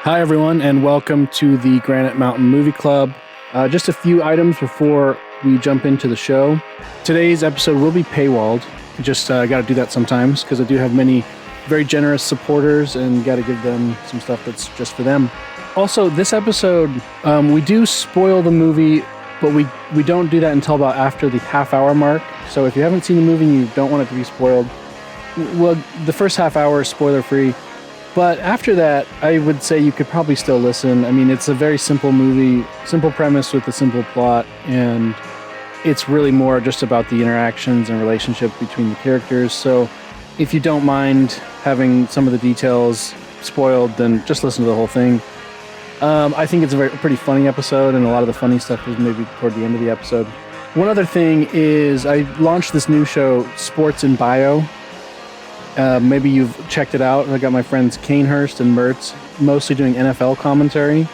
Hi, everyone, and welcome to the Granite Mountain Movie Club. Just a few items before we jump into the show. Today's episode will be paywalled. Just got to do that sometimes because I do have many very generous supporters and got to give them some stuff that's just for them. Also, this episode, we do spoil the movie, but we don't do that until about after the half-hour mark. So if you haven't seen the movie and you don't want it to be spoiled, well, the first half hour is spoiler-free. But after that, I would say you could probably still listen. I mean, it's a very simple movie, simple premise with a simple plot, and it's really more just about the interactions and relationship between the characters. So if you don't mind having some of the details spoiled, then just listen to the whole thing. I think it's a pretty funny episode, and a lot of the funny stuff is maybe toward the end of the episode. One other thing is I launched this new show, Sports in Bio. Maybe you've checked it out. I got my friends Kanehurst and Mertz mostly doing NFL commentary,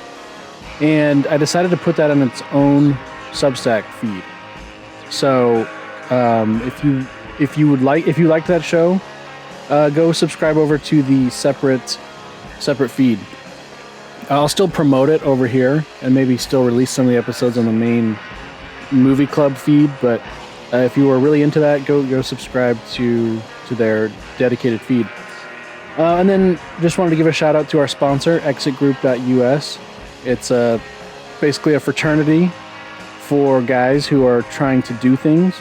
and I decided to put that on its own Substack feed. So if you liked that show, go subscribe over to the separate feed. I'll still promote it over here and maybe still release some of the episodes on the main movie club feed. But if you were really into that, go subscribe to their dedicated feed. And then just wanted to give a shout out to our sponsor, exitgroup.us. It's basically a fraternity for guys who are trying to do things,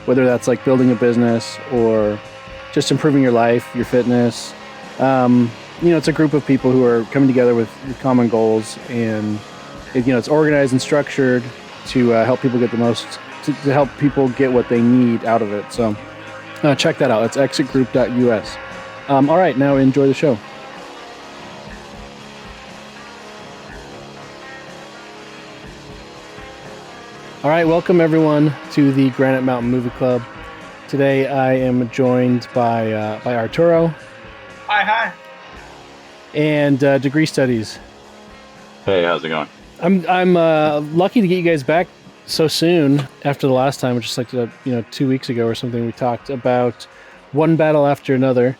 whether that's like building a business or just improving your life, your fitness. It's a group of people who are coming together with common goals, and it's organized and structured to help people get to help people get what they need out of it. So check that out. It's exitgroup.us. All right, now enjoy the show. All right, welcome everyone to the Granite Mountain Movie Club. Today I am joined by Arturo. Hi. And Degree Studies. Hey, how's it going? I'm lucky to get you guys back so soon after the last time, which is like 2 weeks ago or something. We talked about one battle after another.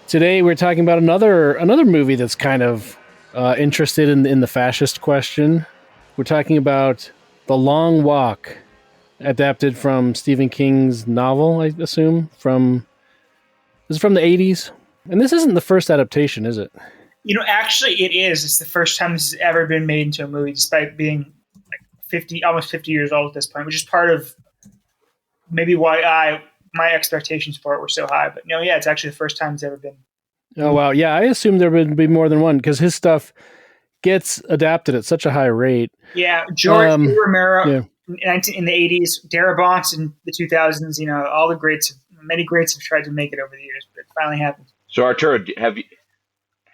Today we're talking about another movie that's kind of interested in the fascist question. We're talking about The Long Walk, adapted from Stephen King's novel, I assume. Is it from the 80s? And this isn't the first adaptation, is it? Actually it is. It's the first time this has ever been made into a movie, despite being almost 50 years old at this point, which is part of maybe why my expectations for it were so high. But it's actually the first time it's ever been. Oh, wow. Yeah, I assumed there would be more than one because his stuff gets adapted at such a high rate. Yeah, George Romero yeah. in the 80s, Darabont in the 2000s, all the greats, many greats have tried to make it over the years, but it finally happened. So Arturo,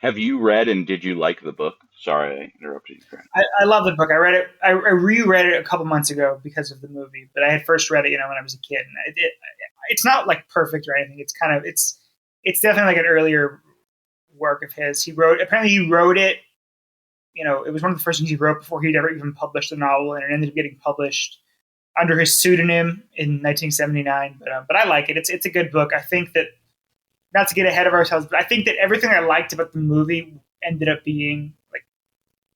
have you read and did you like the book? Sorry, I interrupted you. I love the book. I read it. I reread it a couple months ago because of the movie, but I had first read it, when I was a kid. And it's not like perfect or anything. It's kind of it's definitely like an earlier work of his. He wrote it. It was one of the first things he wrote before he'd ever even published the novel, and it ended up getting published under his pseudonym in 1979. But I like it. It's a good book. I think that, not to get ahead of ourselves, but I think that everything I liked about the movie ended up being like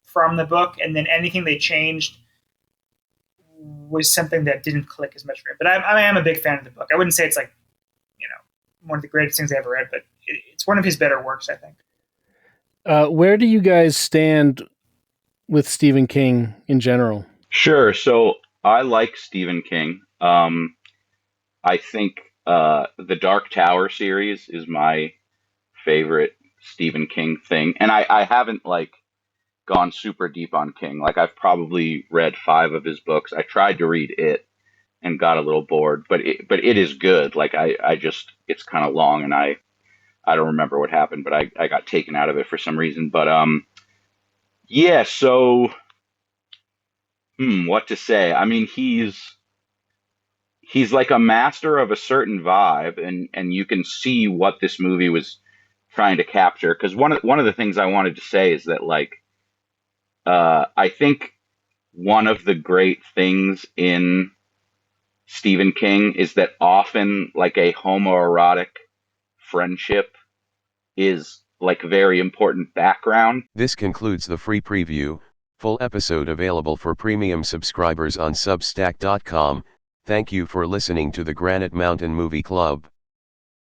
from the book, and then anything they changed was something that didn't click as much for me. But I am a big fan of the book. I wouldn't say it's like, one of the greatest things I ever read, but it's one of his better works, I think. Where do you guys stand with Stephen King in general? Sure. So I like Stephen King. I think the Dark Tower series is my favorite Stephen King thing. And I haven't gone super deep on King. I've probably read 5 of his books. I tried to read it and got a little bored, but it is good. It's kind of long, and I don't remember what happened, but I got taken out of it for some reason. But yeah, so what to say? I mean, he's like a master of a certain vibe, and you can see what this movie was trying to capture. Because one of the things I wanted to say is that I think one of the great things in Stephen King is that often a homoerotic friendship is like very important background. This concludes the free preview. Full episode available for premium subscribers on Substack.com. Thank you for listening to the Granite Mountain Movie Club.